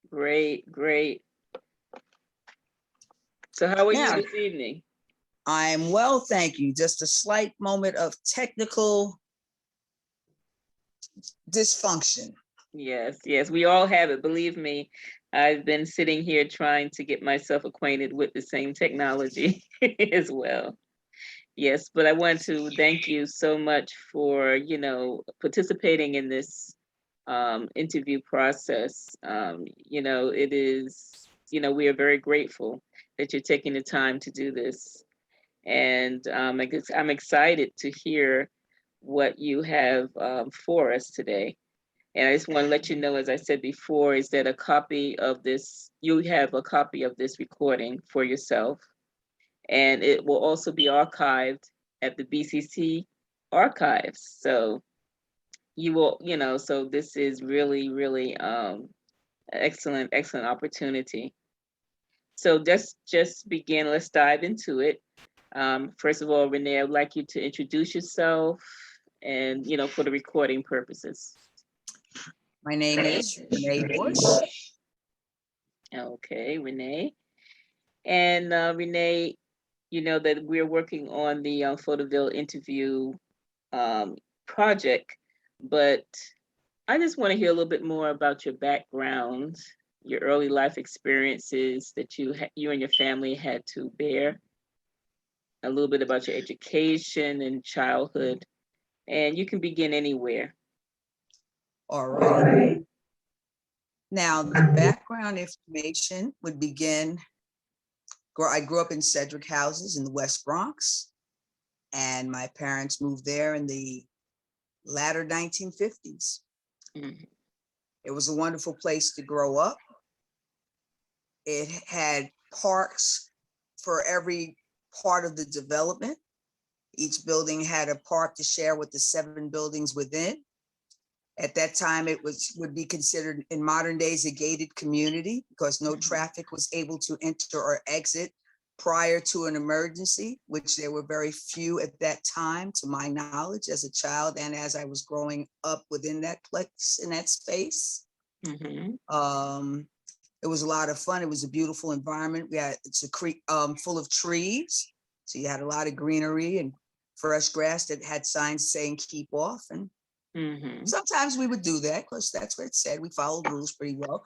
Great, great. So how are you Now, this evening? I'm well, thank you. Just a slight moment of technical dysfunction. Yes, yes, we all have it. Believe me, I've been sitting here trying to get myself acquainted with the same technology as well. Yes, but I want to thank you so much for, participating in this interview process. It is, we are very grateful that you're taking the time to do this. And I'm excited to hear what you have for us today. And I just want to let you know, as I said before, is that you have a copy of this recording for yourself, and it will also be archived at the BCC archives. So so this is really, really excellent, excellent opportunity. So just begin, let's dive into it. First of all, Renee, I'd like you to introduce yourself and, for the recording purposes. My name is Renea Bush. Okay, Renee. And Renee, you know that we're working on the Photoville interview project, but I just want to hear a little bit more about your background, your early life experiences that you and your family had to bear, a little bit about your education and childhood, and you can begin anywhere. All right. Now, the background information would begin. I grew up in Sedgwick Houses in the West Bronx, and my parents moved there in the latter 1950s. Mm-hmm. It was a wonderful place to grow up. It had parks for every part of the development. Each building had a park to share with the 7 buildings within. At that time, it would be considered in modern days a gated community because no traffic was able to enter or exit prior to an emergency, which there were very few at that time, to my knowledge, as a child and as I was growing up within that place, in that space. Mm-hmm. It was a lot of fun. It was a beautiful environment. It's a creek full of trees, so you had a lot of greenery and fresh grass that had signs saying "keep off." And sometimes we would do that because that's what it said. We followed rules pretty well.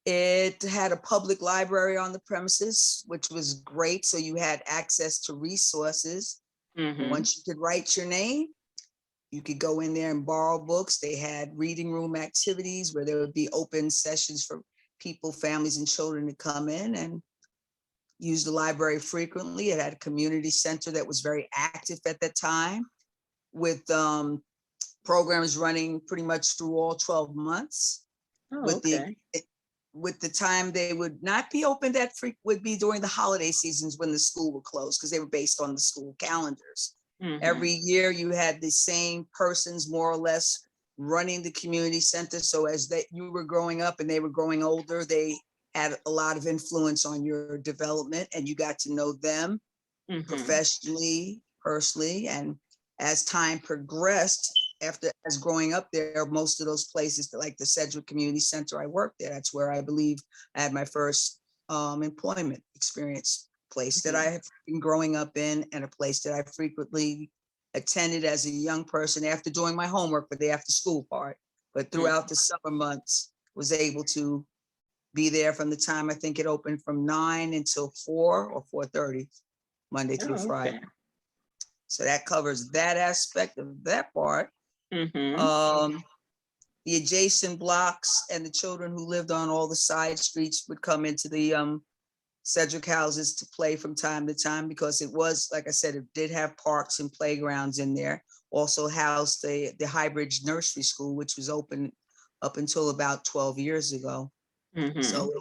It had a public library on the premises, which was great. So you had access to resources. Once you could write your name, you could go in there and borrow books. They had reading room activities where there would be open sessions for people, families, and children to come in and use the library frequently. It had a community center that was very active at that time with programs running pretty much through all 12 months. Oh, okay. With the time they would not be open that would be during the holiday seasons when the school would close because they were based on the school calendars. Every year you had the same persons more or less running the community center. So as you were growing up and they were growing older, they had a lot of influence on your development and you got to know them professionally, personally. And as time progressed, as growing up there, most of those places, like the Sedgwick Community Center, I worked there. That's where I believe I had my first employment experience, place that I have been growing up in and a place that I frequently attended as a young person after doing my homework for the after school part. But throughout the summer months, was able to be there from the time I think it opened from 9 until 4 or 4:30, Monday through Friday. Okay. So that covers that aspect of that part. The adjacent blocks and the children who lived on all the side streets would come into the Sedgwick houses to play from time to time because it was, like I said, it did have parks and playgrounds in there. Also housed the Highbridge Nursery School, which was open up until about 12 years ago. So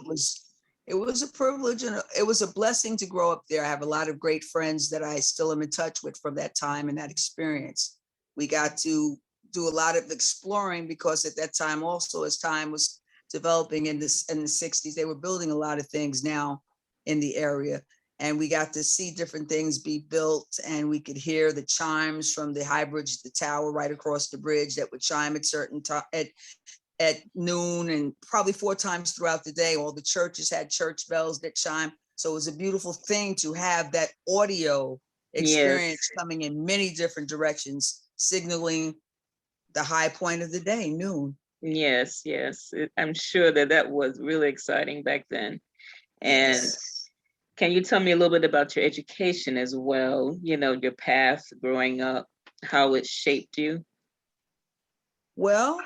it was a privilege and it was a blessing to grow up there. I have a lot of great friends that I still am in touch with from that time and that experience. We got to do a lot of exploring because at that time also, as time was developing in the 60s, they were building a lot of things now in the area. And we got to see different things be built and we could hear the chimes from the High Bridge, the tower right across the bridge that would chime at certain at noon, and probably 4 times throughout the day. All the churches had church bells that chime. So it was a beautiful thing to have that audio experience coming in many different directions, signaling the high point of the day, noon. Yes, yes. I'm sure that that was really exciting back then. And Yes. can you tell me a little bit about your education as well? You know, your path growing up, how it shaped you? Well,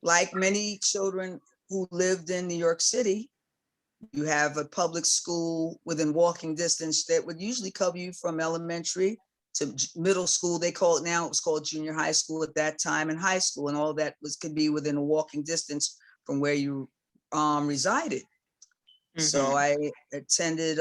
like many children who lived in New York City, you have a public school within walking distance that would usually cover you from elementary to middle school. They call it now, it was called junior high school at that time, and high school, and all that could be within a walking distance from where you resided. So I attended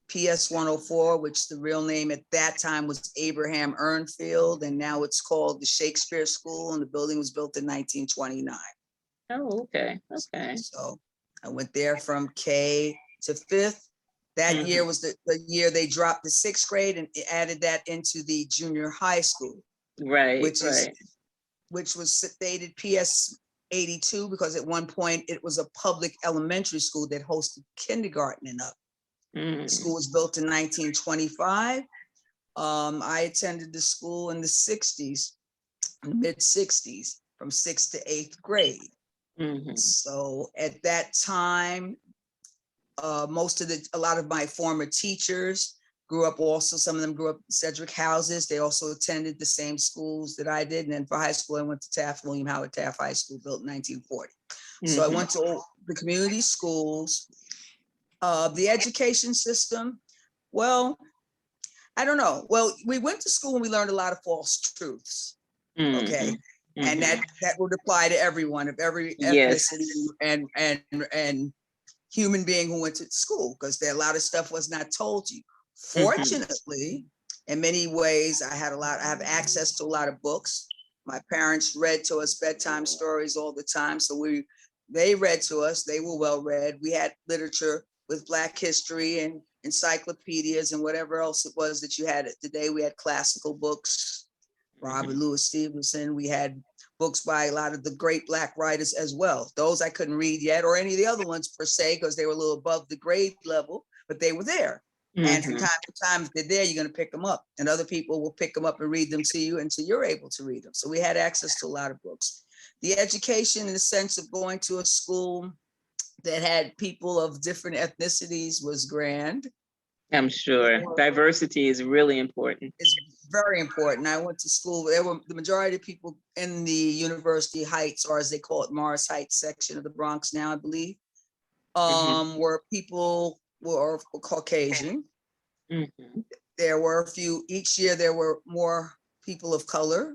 PS 104, which the real name at that time was Abraham Ernfield, and now it's called the Shakespeare School, and the building was built in 1929. Oh, okay, okay. So I went there from K to 5th. That year was the year they dropped the 6th grade and added that into the junior high school. Right, which was stated PS 82, because at one point it was a public elementary school that hosted kindergarten and up. The school was built in 1925. I attended the school in the 60s, mid 60s, from 6th to 8th grade. So at that time, a lot of my former teachers grew up also, some of them grew up in Sedgwick houses. They also attended the same schools that I did. And then for high school, I went to William Howard Taft High School, built in 1940. So I went to the community schools. The education system, well, I don't know. Well, we went to school and we learned a lot of false truths. Okay. And that would apply to everyone of every ethnicity and human being who went to school, because a lot of stuff was not told you. Fortunately, in many ways, I have access to a lot of books. My parents read to us bedtime stories all the time. So they read to us, they were well read. We had literature with Black history and encyclopedias and whatever else it was that you had. Today we had classical books, Robert Louis Stevenson. We had books by a lot of the great Black writers as well. Those I couldn't read yet, or any of the other ones per se, because they were a little above the grade level, but they were there. And from time to time, if they're there, you're going to pick them up, and other people will pick them up and read them to you until you're able to read them. So we had access to a lot of books. The education, in the sense of going to a school that had people of different ethnicities, was grand. I'm sure diversity is really important. It's very important. I went to school. The majority of people in the University Heights, or as they call it, Morris Heights section of the Bronx now, I believe, were people who are Caucasian. There were a few, each year there were more people of color,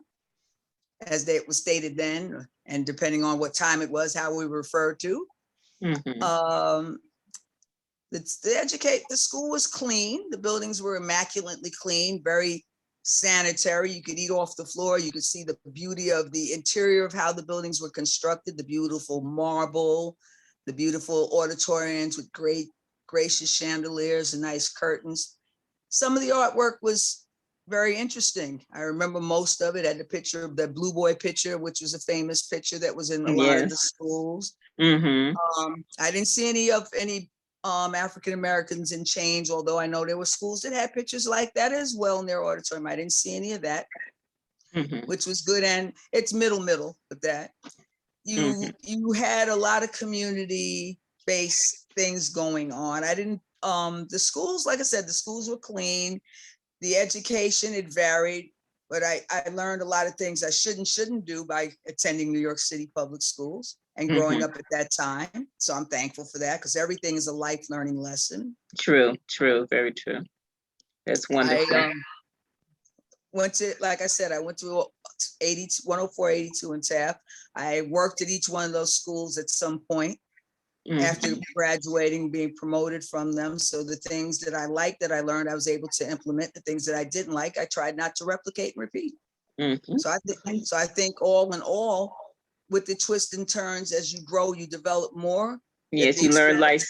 as it was stated then, and depending on what time it was, how we were referred to. The school was clean. The buildings were immaculately clean, very sanitary. You could eat off the floor. You could see the beauty of the interior of how the buildings were constructed, the beautiful marble, the beautiful auditoriums with great, gracious chandeliers and nice curtains. Some of the artwork was very interesting. I remember most of it. Had the picture of the Blue Boy picture, which was a famous picture that was in a lot of the schools. I didn't see any African Americans in chains, although I know there were schools that had pictures like that as well in their auditorium. I didn't see any of that, which was good. And it's middle with that. You had a lot of community-based things going on. The schools, like I said, the schools were clean. The education, it varied, but I learned a lot of things I shouldn't do by attending New York City public schools and growing up at that time. So I'm thankful for that, because everything is a life learning lesson. True, very true. That's wonderful. I went to 104, 82 in Taft. I worked at each one of those schools at some point after graduating, being promoted from them. So the things that I liked, that I learned, I was able to implement. The things that I didn't like, I tried not to replicate and repeat. So I think all in all, with the twists and turns, as you grow, you develop more. Yes, you learn life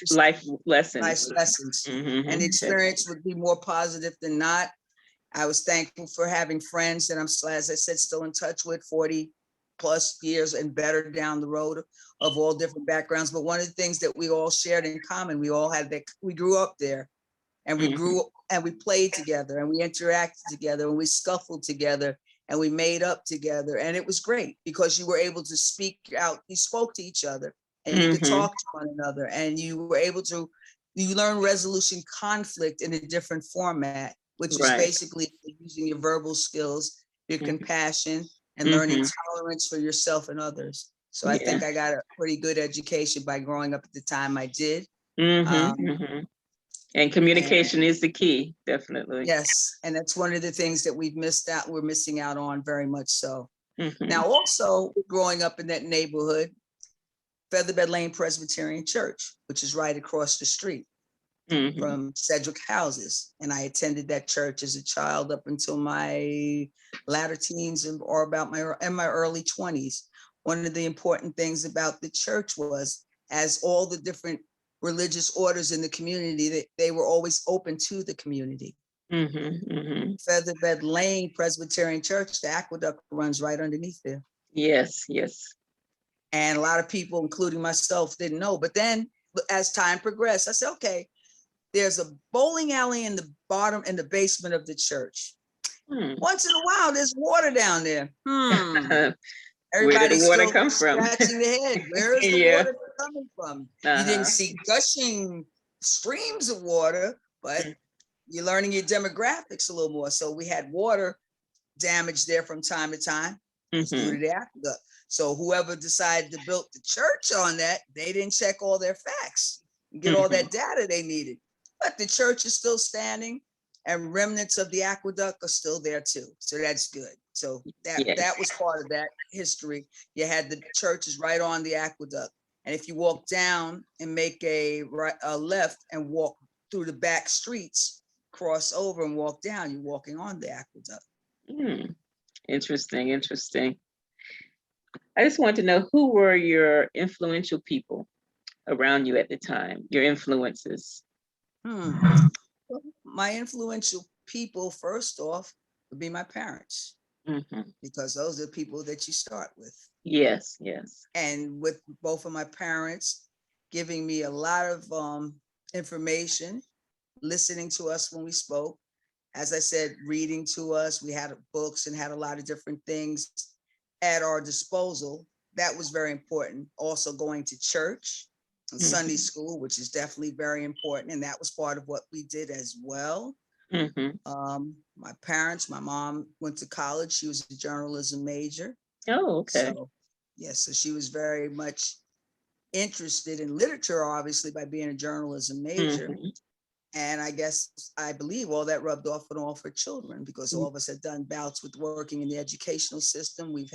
lessons. Life lessons. And the experience would be more positive than not. I was thankful for having friends that I'm, as I said, still in touch with 40 plus years and better down the road of all different backgrounds. But one of the things that we all shared in common, we all had that, we grew up there and we grew and we played together and we interacted together and we scuffled together and we made up together. And it was great because you were able to speak out, you spoke to each other and you could talk to one another and you were able to, you learn resolution conflict in a different format, which is basically using your verbal skills, your compassion, and learning tolerance for yourself and others. So I think I got a pretty good education by growing up at the time I did. And communication is the key, definitely. Yes, and that's one of the things that we're missing out on very much so. Now also growing up in that neighborhood, Featherbed Lane Presbyterian Church, which is right across the street from Sedgwick Houses. And I attended that church as a child up until my latter teens or about my early 20s. One of the important things about the church was, as all the different religious orders in the community, they were always open to the community. Featherbed Lane Presbyterian Church, the aqueduct runs right underneath there. Yes, yes. And a lot of people, including myself, didn't know. But then as time progressed, I said, okay, there's a bowling alley in the bottom, in the basement of the church. Once in a while, there's water down there. Where did the water come from? Scratching their head. Where is the water coming from? You didn't see gushing streams of water, but you're learning your demographics a little more. So we had water damage there from time to time due to the aqueduct. So whoever decided to build the church on that, they didn't check all their facts and get all that data they needed. But the church is still standing and remnants of the aqueduct are still there too. So that's good. So that was part of that history. You had the churches right on the aqueduct. And if you walk down and make a left and walk through the back streets, cross over and walk down, you're walking on the aqueduct. Interesting, interesting. I just want to know, who were your influential people around you at the time, your influences? My influential people, first off, would be my parents, because those are the people that you start with. Yes, yes. And with both of my parents giving me a lot of information, listening to us when we spoke. As I said, reading to us, we had books and had a lot of different things at our disposal. That was very important. Also going to church and Sunday school, which is definitely very important. And that was part of what we did as well. My parents, my mom went to college. She was a journalism major. Oh, okay. So, yes, so she was very much interested in literature, obviously, by being a journalism major. And I believe all that rubbed off on all of her children, because all of us had done bouts with working in the educational system. We've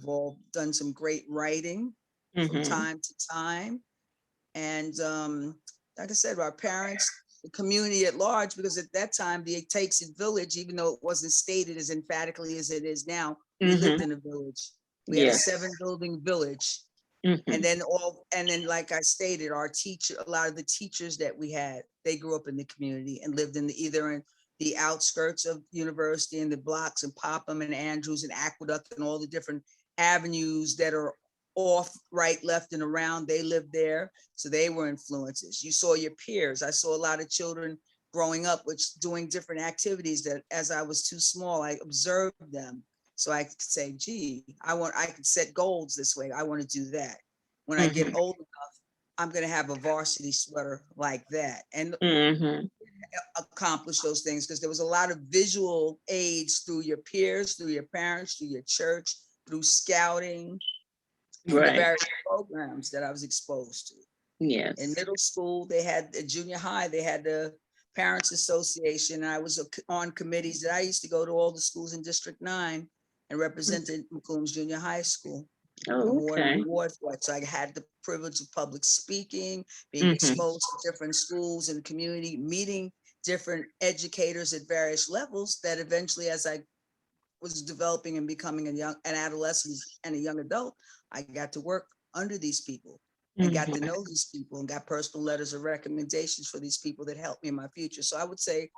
all done some great writing from time to time. And like I said, our parents, the community at large, because at that time, the It Takes It village, even though it wasn't stated as emphatically as it is now, we lived in a village. We had a 7-building village. And then like I stated, a lot of the teachers that we had, they grew up in the community and lived either in the outskirts of university, in the blocks in Popham and Andrews and Aqueduct and all the different avenues that are off, right, left, and around. They lived there. So they were influences. You saw your peers. I saw a lot of children growing up, doing different activities that, as I was too small, I observed them. So I could say, gee, I could set goals this way. I want to do that. When I get old enough, I'm going to have a varsity sweater like that and accomplish those things, because there was a lot of visual aids through your peers, through your parents, through your church, through scouting, and the various programs that I was exposed to. Yes. In middle school, they had junior high, they had the Parents Association. And I was on committees that I used to go to all the schools in District 9 and represented McCombs Junior High School. Award for it. So I had the privilege of public speaking, being exposed to different schools and the community, meeting different educators at various levels, that eventually, as I was developing and becoming an adolescent and a young adult, I got to work under these people and got to know these people and got personal letters of recommendations for these people that helped me in my future. So I would say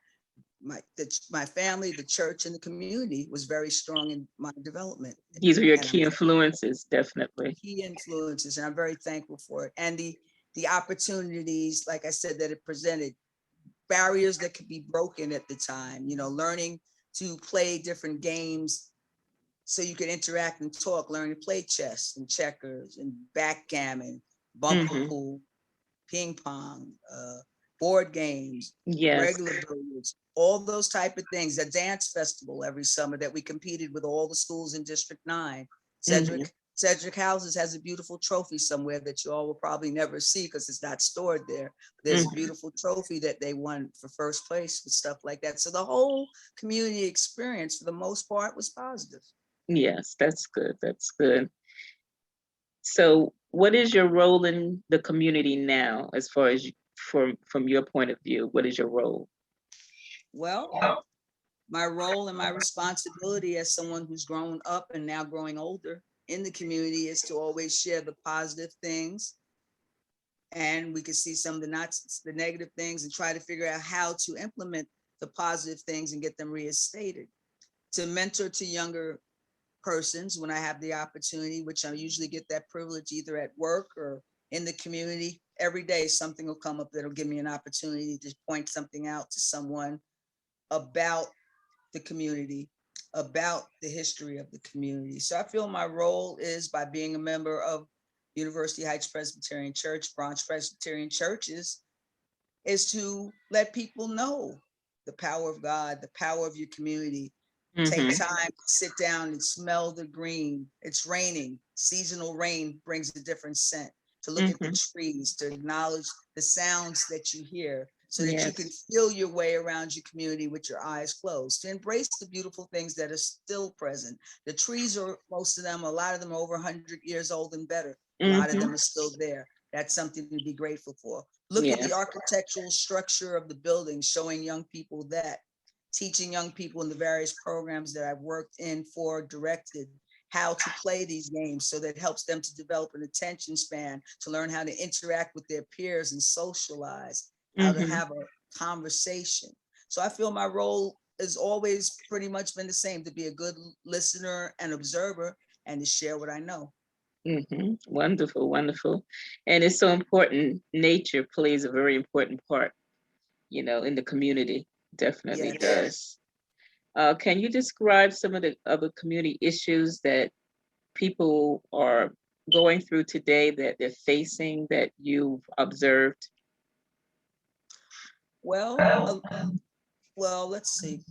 my family, the church, and the community was very strong in my development. These are your And key influences, definitely. key influences, and I'm very thankful for it. And the opportunities, like I said, that it presented, barriers that could be broken at the time, learning to play different games so you can interact and talk, learning to play chess and checkers and backgammon, bumper Mhm. pool, ping pong, board games, Yes. regular billiards, all those type of things. A dance festival every summer that we competed with all the schools in District 9. Mhm. Sedgwick Houses has a beautiful trophy somewhere that you all will probably never see because it's not stored there. There's a Mhm. beautiful trophy that they won for first place with stuff like that. So the whole community experience, for the most part, was positive. Yes, that's good. That's good. So, what is your role in the community now, as far as from your point of view? What is your role? Well, my role and my responsibility as someone who's grown up and now growing older in the community is to always share the positive things, and we can see some of the negative things, and try to figure out how to implement the positive things and get them reinstated. To mentor to younger persons when I have the opportunity, which I usually get that privilege either at work or in the community. Every day something will come up that'll give me an opportunity to point something out to someone about the community, about the history of the community. So I feel my role is, by being a member of University Heights Presbyterian Church, Bronx Presbyterian Churches, is to let people know the power of God, the power of your community. Take Mhm. time to sit down and smell the green. It's raining. Seasonal rain brings a different scent. To look at the Mhm. trees, to acknowledge the sounds that you hear, so that you can Yes. feel your way around your community with your eyes closed. To embrace the beautiful things that are still present. The trees are, most of them, a lot of them are over 100 years old and better. A lot of Mhm. them are still there. That's something to be grateful for. Look at the Yes. architectural structure of the building, showing young people that, teaching young people in the various programs that I've worked in for, directed, how to play these games, so that helps them to develop an attention span, to learn how to interact with their peers and socialize, how to Mhm. have a conversation. So I feel my role has always pretty much been the same: to be a good listener and observer, and to share what I know. Mhm. Wonderful, wonderful. And it's so important. Nature plays a very important part, in the community. Definitely Yes. does. Can you describe some of the other community issues that people are going through today, that they're facing, that you've observed? Well, well, let's see.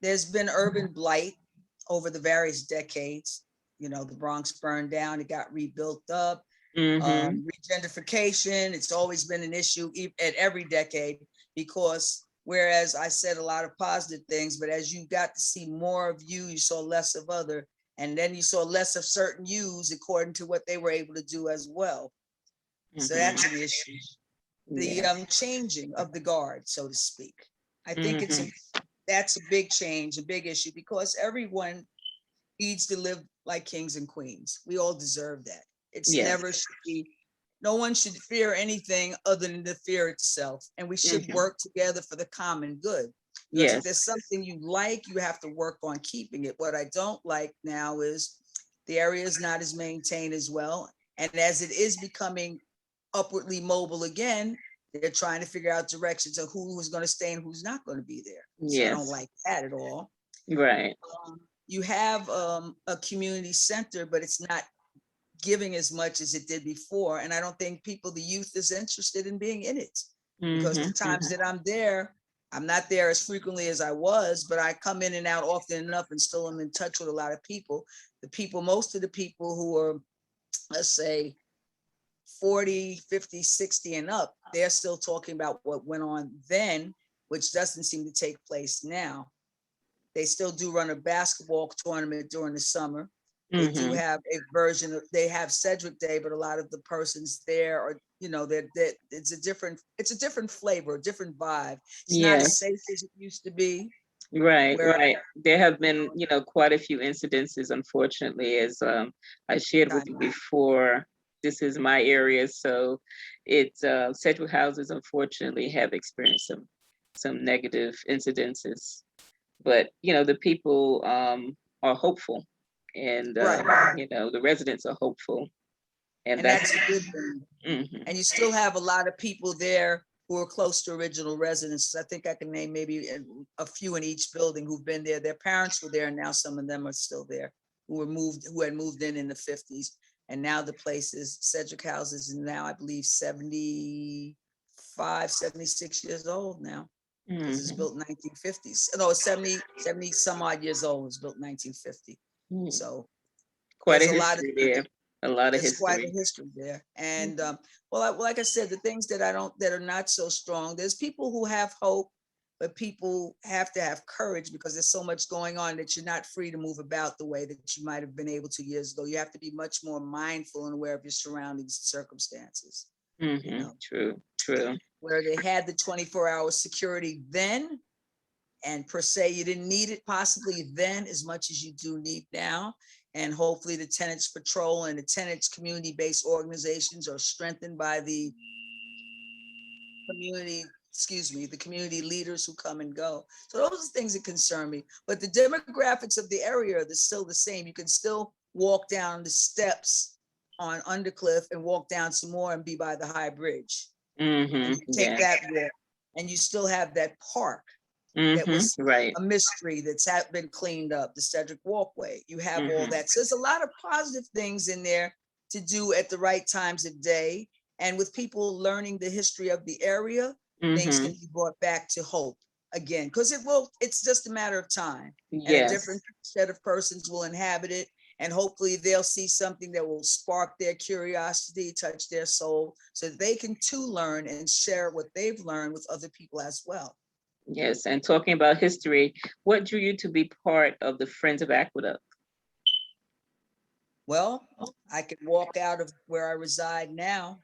There's been urban blight over the various decades. The Bronx burned down, it got rebuilt up. Mm-hmm. Regentrification, it's always been an issue at every decade, because whereas I said a lot of positive things, but as you got to see more of you, you saw less of other, and then you saw less of certain yous according to what they were able to do as well. So that's an Mm-hmm. issue. The Yes. changing of the guard, so to speak. I think Mm-hmm. that's a big change, a big issue, because everyone needs to live like kings and queens. We all deserve that. It's Yes. never should be, no one should fear anything other than the fear itself. And we should Mm-hmm. work together for the common good. Because if there's Yes. something you like, you have to work on keeping it. What I don't like now is the area is not as maintained as well. And as it is becoming upwardly mobile again, they're trying to figure out directions of who is going to stay and who's not going to be there. So I don't Yes. like that at all. Right. You have a community center, but it's not giving as much as it did before. And I don't think the youth is interested in being in it, because the Mm-hmm. times that I'm there, I'm not there as frequently as I was, but I come in and out often enough and still am in touch with a lot of people. Most of the people who are, let's say, 40, 50, 60 and up, they're still talking about what went on then, which doesn't seem to take place now. They still do run a basketball tournament during the summer. They do Mm-hmm. have a version of, they have Sedgwick Day, but a lot of the persons there are, that it's a different flavor, a different vibe. It's not as Yes. safe as it used to be. Right, Where right. There have been, quite a few incidences, unfortunately, as I shared with you before. This is my area, so Sedgwick houses, unfortunately, have experienced some some negative incidences. But, the people are hopeful, and, Right. the residents are hopeful. And And that's a good thing. Mhm. And you still have a lot of people there who are close to original residents. I think I can name maybe a few in each building who've been there. Their parents were there, and now some of them are still there, who had moved in the 50s. And now the place is, Sedgwick House is now, I believe, 75, 76 years old now. Because it's Mhm. built in 1950s. No, it's 70 some odd years old. It was built in 1950. Mhm. So Quite a there's a lot of history there. A lot of it's quite a history. history there. And well, like I said, the things that are not so strong, there's people who have hope, but people have to have courage because there's so much going on that you're not free to move about the way that you might have been able to years ago. You have to be much more mindful and aware of your surroundings and circumstances. True. Where they had the 24-hour security then, and per se, you didn't need it possibly then as much as you do need now. And hopefully the tenants patrol and the tenants community-based organizations are strengthened by the community leaders who come and go. So those are things that concern me. But the demographics of the area are still the same. You can still walk down the steps on Undercliff and walk down some more and be by the High Bridge. And you take that walk, and you still have that park that was right. a mystery that's been cleaned up, the Sedgwick Walkway. You have all that. So there's a lot of positive things in there to do at the right times of day. And with people learning the history of the area, things can be brought back to hope again, because it's just a matter of time. Yes. And a different set of persons will inhabit it. And hopefully they'll see something that will spark their curiosity, touch their soul, so that they can too learn and share what they've learned with other people as well. Yes, and talking about history, what drew you to be part of the Friends of Aqueduct? Well, I could walk out of where I reside now.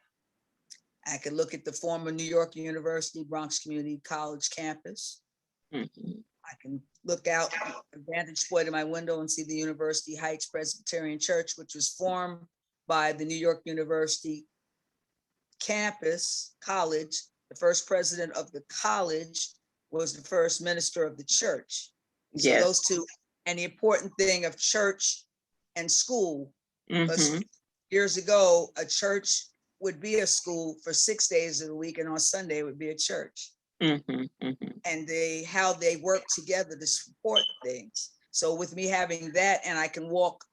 I could look at the former New York University Bronx Community College campus. I can look out the vantage point of my window and see the University Heights Presbyterian Church, which was formed by the New York University campus college. The first president of the college was the first minister of the church. So those two, and the important thing of church and school, because years ago, a church would be a school for 6 days of the week, and on Sunday it would be a church. And how they work together to support things. So with me having that, and I can walk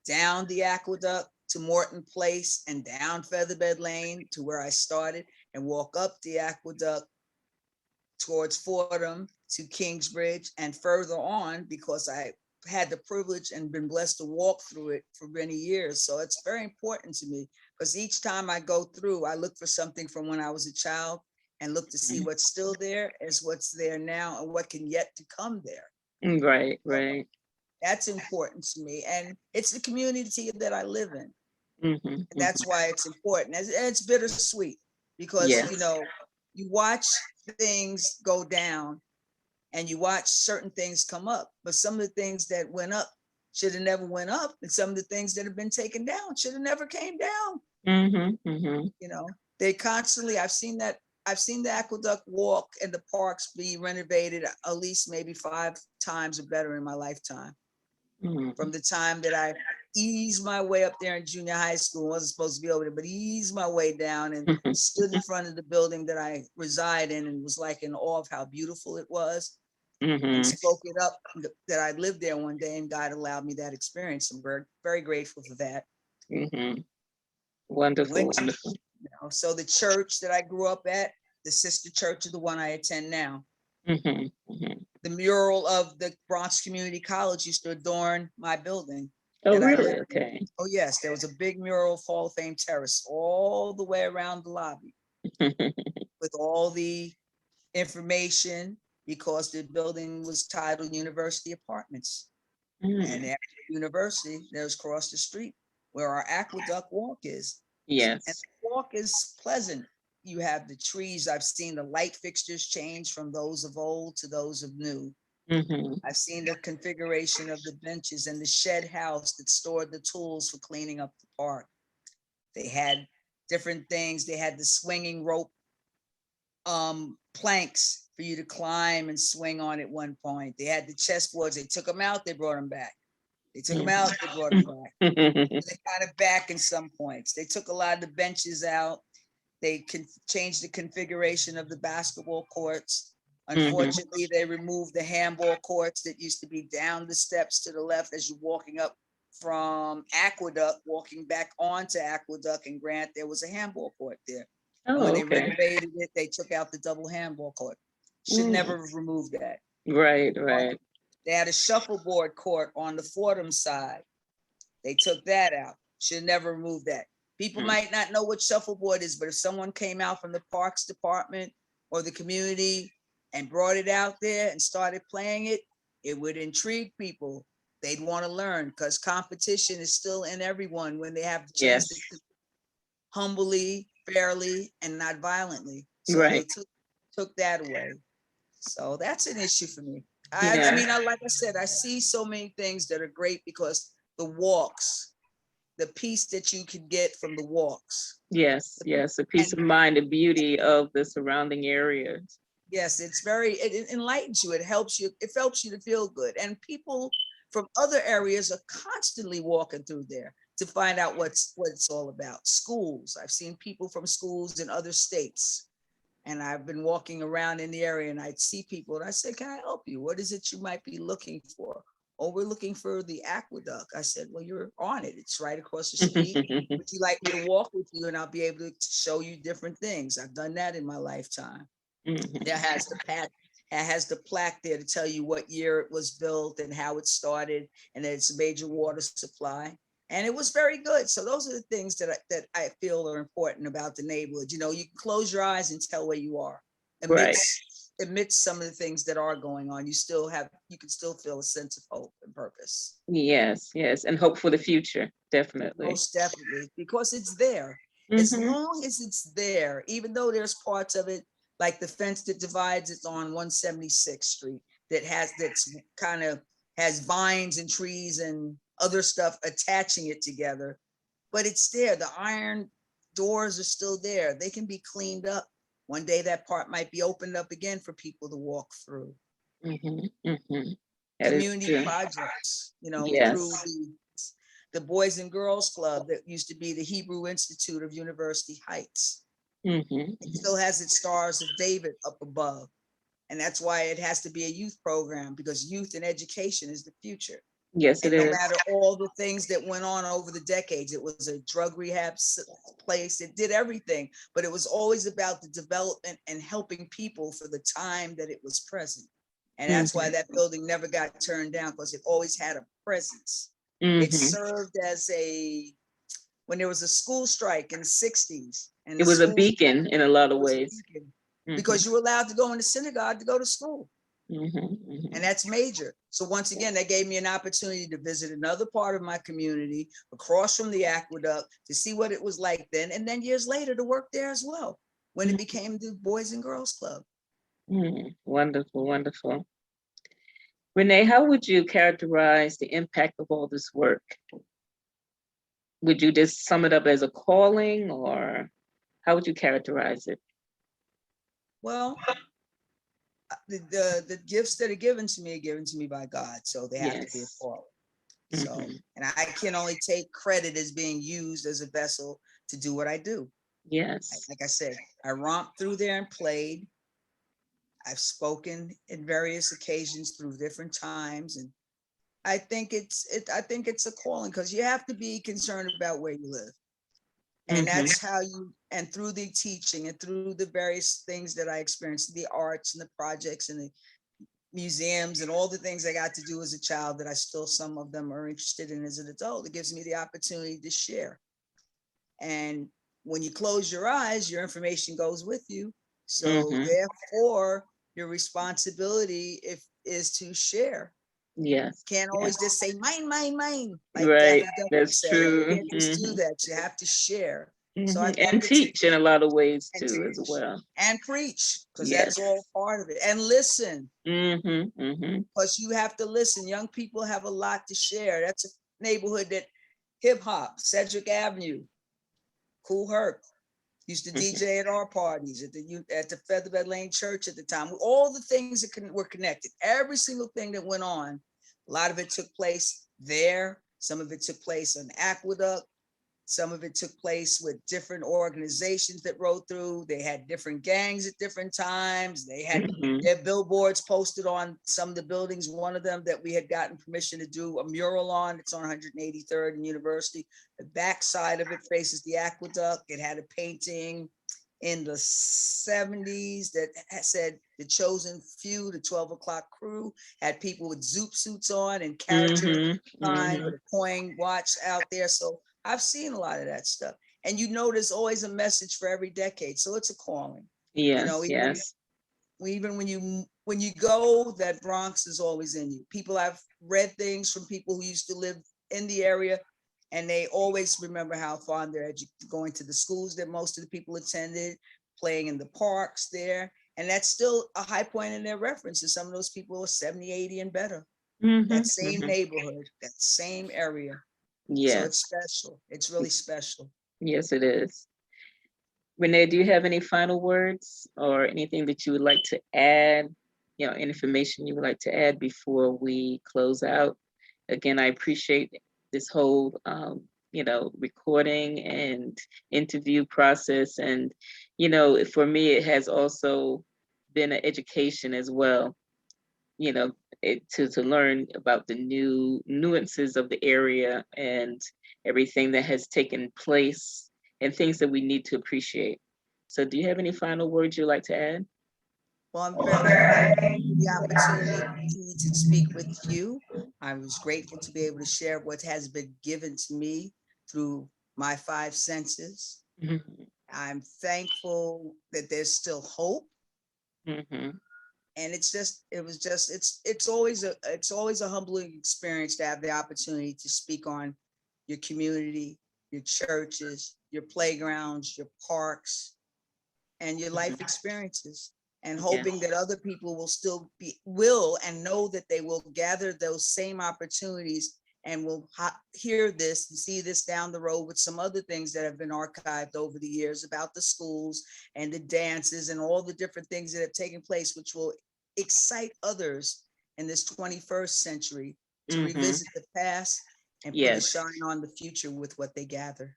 down the aqueduct to Morton Place and down Featherbed Lane to where I started, and walk up the aqueduct towards Fordham to Kingsbridge and further on, because I had the privilege and been blessed to walk through it for many years. So it's very important to me, because each time I go through, I look for something from when I was a child and look to see what's still there as what's there now and what can yet to come there. Right. That's important to me. And it's the community that I live in. And that's why it's important. And it's bittersweet, because, you watch things go down and you watch certain things come up, but some of the things that went up should have never went up. And some of the things that have been taken down should have never came down. They constantly, I've seen the Aqueduct Walk and the parks be renovated at least maybe 5 times or better in my lifetime. From the time that I eased my way up there in junior high school, wasn't supposed to be over there, but eased my way down and stood in front of the building that I reside in and was like in awe of how beautiful it was. And spoke it up that I lived there one day, and God allowed me that experience. I'm very, very grateful for that. Wonderful. So the church that I grew up at, the sister church of the one I attend now. The mural of the Bronx Community College used to adorn my building. Oh, really? Okay. Oh, yes. There was a big mural of Hall of Fame Terrace all the way around the lobby with all the information, because the building was titled University Apartments. And after the university, there's across the street where our Aqueduct Walk is. Yes. And the walk is pleasant. You have the trees. I've seen the light fixtures change from those of old to those of new. I've seen the configuration of the benches and the shed house that stored the tools for cleaning up the park. They had different things. They had the swinging rope planks for you to climb and swing on at one point. They had the chessboards. They took them out. They brought them back. They took them out. They brought them back. They got it back in some points. They took a lot of the benches out. They can change the configuration of the basketball courts. Unfortunately, they removed the handball courts that used to be down the steps to the left as you're walking up from Aqueduct, walking back onto Aqueduct and Grant. There was a handball court there. And when they renovated it, they took out the double handball court. Should never have removed that. Right. They had a shuffleboard court on the Fordham side. They took that out. Should never remove that. People might not know what shuffleboard is, but if someone came out from the parks department or the community and brought it out there and started playing it, it would intrigue people. They'd want to learn because competition is still in everyone when they have the chance to humbly, fairly, and not violently. So they took that away. So that's an issue for me. I mean, like I said, I see so many things that are great because the walks, the peace that you can get from the walks. Yes, the peace of mind, the beauty of the surrounding areas. Yes, it enlightens you. It helps you to feel good. And people from other areas are constantly walking through there to find out what it's all about. Schools, I've seen people from schools in other states. And I've been walking around in the area and I'd see people and I say, can I help you? What is it you might be looking for? Oh, we're looking for the aqueduct. I said, well, you're on it. It's right across the street. Would you like me to walk with you and I'll be able to show you different things? I've done that in my lifetime. There has the plaque there to tell you what year it was built and how it started and that it's a major water supply. And it was very good. So those are the things that I feel are important about the neighborhood. You know, you can close your eyes and tell where you are. Amidst some of the things that are going on, you can still feel a sense of hope and purpose. Yes, and hope for the future, definitely. Most definitely, because it's there. As long as it's there, even though there's parts of it, like the fence that divides it on 176th Street, that's kind of has vines and trees and other stuff attaching it together, but it's there. The iron doors are still there. They can be cleaned up. One day that part might be opened up again for people to walk through. Community projects, through the Boys and Girls Club that used to be the Hebrew Institute of University Heights. It still has its Stars of David up above. And that's why it has to be a youth program, because youth and education is the future. Yes, it is. No matter all the things that went on over the decades, it was a drug rehab place. It did everything, but it was always about the development and helping people for the time that it was present. And that's why that building never got turned down, because it always had a presence. It served as when there was a school strike in the 60s. And it was a beacon in a lot of ways. Because you were allowed to go in the synagogue to go to school. And that's major. So once again, that gave me an opportunity to visit another part of my community across from the aqueduct to see what it was like then. And then years later to work there as well, when it became the Boys and Girls Club. Wonderful, wonderful. Renee, how would you characterize the impact of all this work? Would you just sum it up as a calling, or how would you characterize it? Well, the gifts that are given to me by God, so they have to be a calling. So, and I can only take credit as being used as a vessel to do what I do. Yes. Like I said, I romped through there and played. I've spoken in various occasions through different times, and I think it's a calling, because you have to be concerned about where you live. And that's how and through the teaching and through the various things that I experienced, the arts and the projects and the museums and all the things I got to do as a child that I still, some of them are interested in as an adult, it gives me the opportunity to share. And when you close your eyes, your information goes with you. So therefore, your responsibility is to share. Yes. Can't always just say mine. Like right. That's true. You can't just do that. You have to share. So and teach in a lot of ways too, as well. And preach, because that's all part of it. And listen. Because you have to listen. Young people have a lot to share. That's a neighborhood that hip hop, Sedgwick Avenue, Cool Herc, Used to DJ at our parties at the Featherbed Lane Church at the time. All the things that were connected, every single thing that went on, a lot of it took place there. Some of it took place on Aqueduct. Some of it took place with different organizations that rode through. They had different gangs at different times. They had their billboards posted on some of the buildings. One of them that we had gotten permission to do a mural on, it's on 183rd and University. The back side of it faces the Aqueduct. It had a painting in the 70s that said the chosen few, the 12 o'clock crew, had people with zoot suits on and character sign with a coin watch out there. So I've seen a lot of that stuff. And you know, there's always a message for every decade. So it's a calling. Yes, you know, yes. Even when you go, that Bronx is always in you. I've read things from people who used to live in the area, and they always remember how fond they're going to the schools that most of the people attended, playing in the parks there. And that's still a high point in their reference. And some of those people are 70, 80 and better. That same neighborhood, that same area. Yes. So it's special. It's really special. Yes, it is. Renea, do you have any final words or anything that you would like to add? Information you would like to add before we close out? Again, I appreciate this whole, recording and interview process. And, for me, it has also been an education as well, to learn about the new nuances of the area and everything that has taken place and things that we need to appreciate. So do you have any final words you'd like to add? Well, I'm very grateful for the opportunity to speak with you. I was grateful to be able to share what has been given to me through my 5 senses. I'm thankful that there's still hope. And it's always a humbling experience to have the opportunity to speak on your community, your churches, your playgrounds, your parks, and your life experiences, and hoping that other people will and know that they will gather those same opportunities and will hear this and see this down the road with some other things that have been archived over the years about the schools and the dances and all the different things that have taken place, which will excite others in this 21st century to revisit the past and put a shine on the future with what they gather.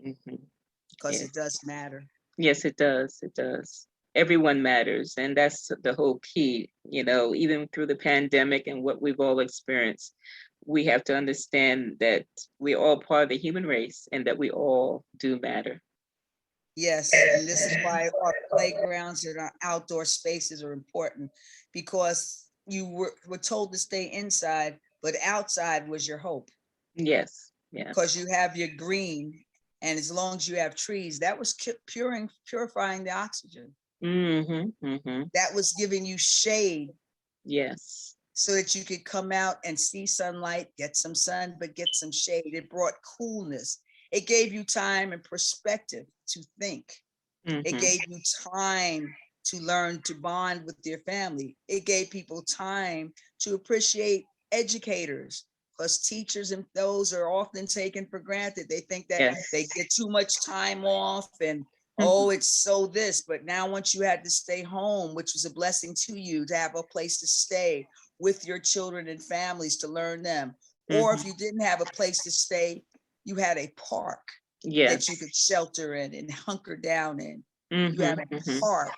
Because it does matter. Yes, it does. It does. Everyone matters. And that's the whole key, even through the pandemic and what we've all experienced, we have to understand that we're all part of the human race and that we all do matter. Yes, and this is why our playgrounds and our outdoor spaces are important, because you were told to stay inside, but outside was your hope. Yes, yeah. Because you have your green, and as long as you have trees, that was purifying the oxygen. That was giving you shade. Yes. So that you could come out and see sunlight, get some sun, but get some shade. It brought coolness. It gave you time and perspective to think. It gave you time to learn to bond with your family. It gave people time to appreciate educators, because teachers and those are often taken for granted. They think that they get too much time off and it's so this, but now once you had to stay home, which was a blessing to you to have a place to stay with your children and families to learn them. Or if you didn't have a place to stay, you had a park that you could shelter in and hunker down in. You had a park,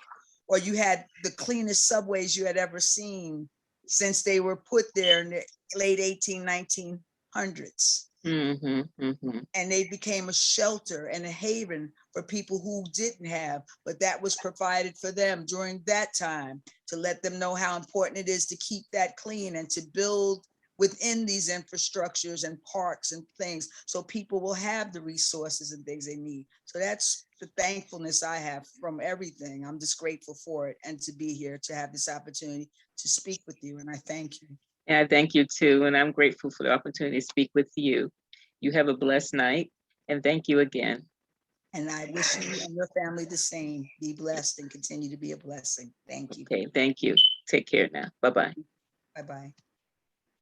or you had the cleanest subways you had ever seen since they were put there in the late 1900s. And they became a shelter and a haven for people who didn't have, but that was provided for them during that time to let them know how important it is to keep that clean and to build within these infrastructures and parks and things so people will have the resources and things they need. So that's the thankfulness I have from everything. I'm just grateful for it and to be here to have this opportunity to speak with you, and I thank you. And I thank you too, and I'm grateful for the opportunity to speak with you. You have a blessed night, and thank you again. And I wish you and your family the same. Be blessed and continue to be a blessing. Thank you. Okay, thank you. Take care now. Bye-bye. Bye-bye.